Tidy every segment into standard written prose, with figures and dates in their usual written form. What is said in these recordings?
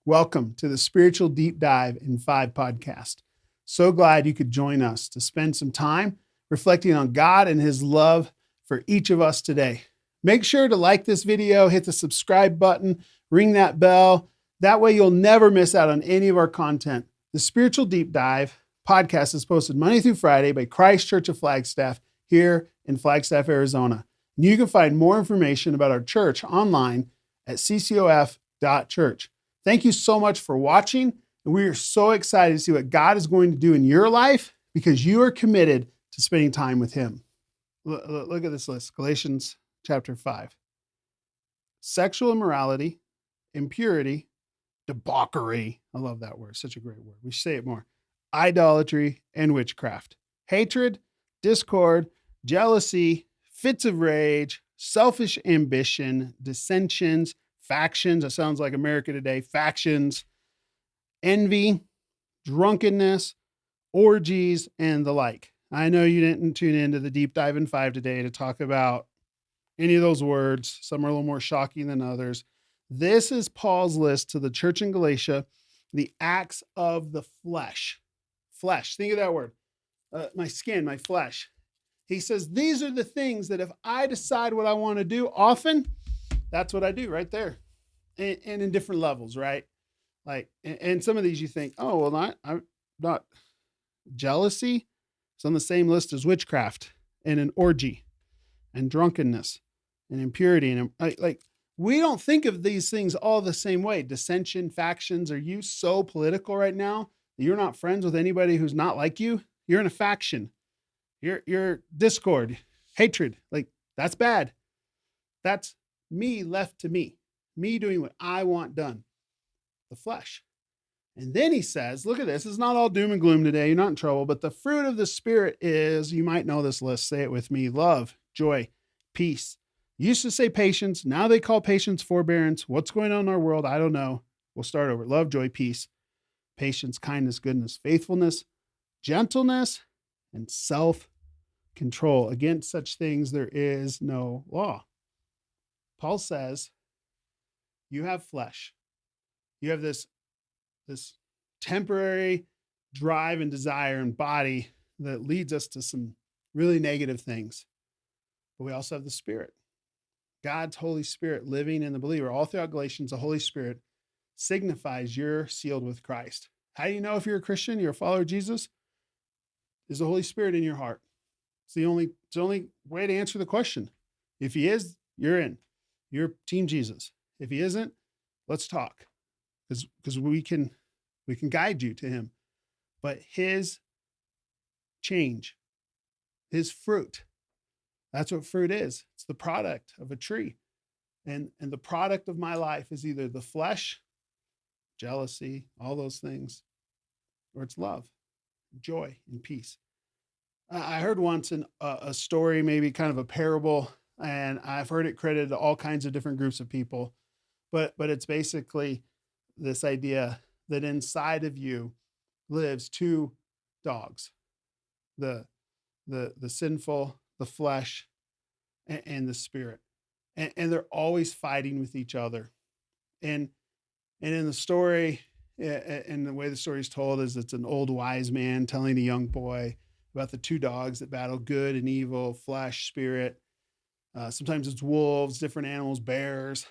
Welcome to the Spiritual Deep Dive in 5 podcast. So glad you could join us to spend some time reflecting on God and his love for each of us today. Make sure to like this video, hit the subscribe button, ring that bell. That way you'll never miss out on any of our content. The Spiritual Deep Dive podcast is posted Monday through Friday by Christ Church of Flagstaff here in Flagstaff, Arizona. And you can find more information about our church online at ccof.church. Thank you so much for watching. And we are so excited to see what God is going to do in your life because you are committed to spending time with him. Look at this list. Galatians chapter 5. Sexual immorality, impurity, debauchery. I love that word. Such a great word. We should say it more. Idolatry and witchcraft. Hatred, discord, jealousy, fits of rage, selfish ambition, dissensions, factions. That sounds like America today. Factions, envy, drunkenness, orgies, and the like. I know you didn't tune into the Deep Dive in 5 today to talk about any of those words. Some are a little more shocking than others. This is Paul's list to the church in Galatia, the acts of the flesh. Flesh. Think of that word. My skin, my flesh. He says, these are the things that if I decide what I want to do often, that's what I do right there. And in different levels, right? Like, and some of these you think, oh, well, I'm not jealousy. It's on the same list as witchcraft and an orgy and drunkenness and impurity. And like, we don't think of these things all the same way. Dissension, factions. Are you so political right now that you're not friends with anybody who's not like you? You're in a faction. You're discord, hatred. Like, that's bad. That's me left to me doing what I want done, the flesh. And then he says, look at this. It's not all doom and gloom today. You're not in trouble, but the fruit of the Spirit is, you might know this list. Say it with me: love, joy, peace. Used to say patience. Now they call patience forbearance. What's going on in our world? I don't know. We'll start over. Love, joy, peace, patience, kindness, goodness, faithfulness, gentleness, and self-control. Against such things there is no law. Paul says, you have flesh. You have this temporary drive and desire and body that leads us to some really negative things. But we also have the Spirit. God's Holy Spirit living in the believer. All throughout Galatians, the Holy Spirit signifies you're sealed with Christ. How do you know if you're a Christian, you're a follower of Jesus? Is the Holy Spirit in your heart? It's the only way to answer the question. If he is, you're in. You're team Jesus. If he isn't, let's talk. Because we can guide you to him. But his change, his fruit, that's what fruit is. It's the product of a tree. And the product of my life is either the flesh, jealousy, all those things, or it's love, joy, and peace. I heard once a story, maybe kind of a parable, and I've heard it credited to all kinds of different groups of people, but it's basically this idea that inside of you lives 2 dogs, the sinful, the flesh, and the spirit. And they're always fighting with each other. And in the story, and the way the story is told is it's an old wise man telling a young boy about the 2 dogs that battle good and evil, flesh, spirit. Sometimes it's wolves, different animals, bears.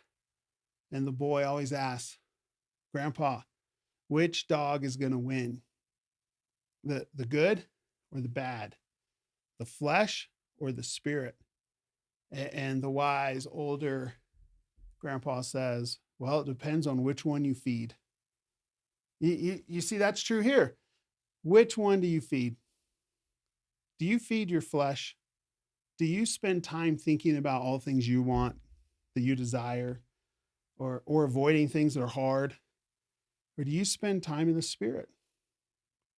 And the boy always asks, Grandpa, which dog is going to win? The good or the bad? The flesh or the spirit? And the wise older grandpa says, well, it depends on which one you feed. You see, that's true here. Which one do you feed? Do you feed your flesh? Do you spend time thinking about all things you want, that you desire, or avoiding things that are hard? Or do you spend time in the Spirit,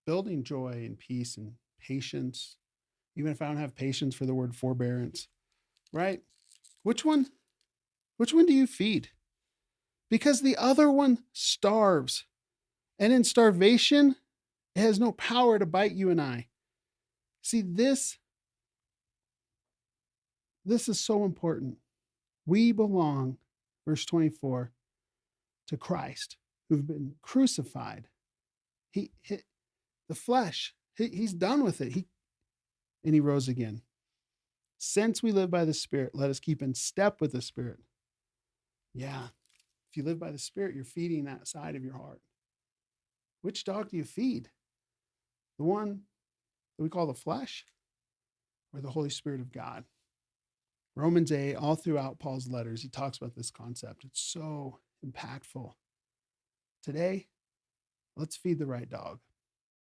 building joy and peace and patience? Even if I don't have patience for the word forbearance, right? Which one do you feed? Because the other one starves. And in starvation, it has no power to bite you and I. See, this is so important. We belong, verse 24, to Christ. who've been crucified. The flesh, he's done with it. And he rose again. Since we live by the Spirit, let us keep in step with the Spirit. Yeah. If you live by the Spirit, you're feeding that side of your heart. Which dog do you feed? The one that we call the flesh or the Holy Spirit of God? Romans 8, all throughout Paul's letters, he talks about this concept. It's so impactful. Today, let's feed the right dog.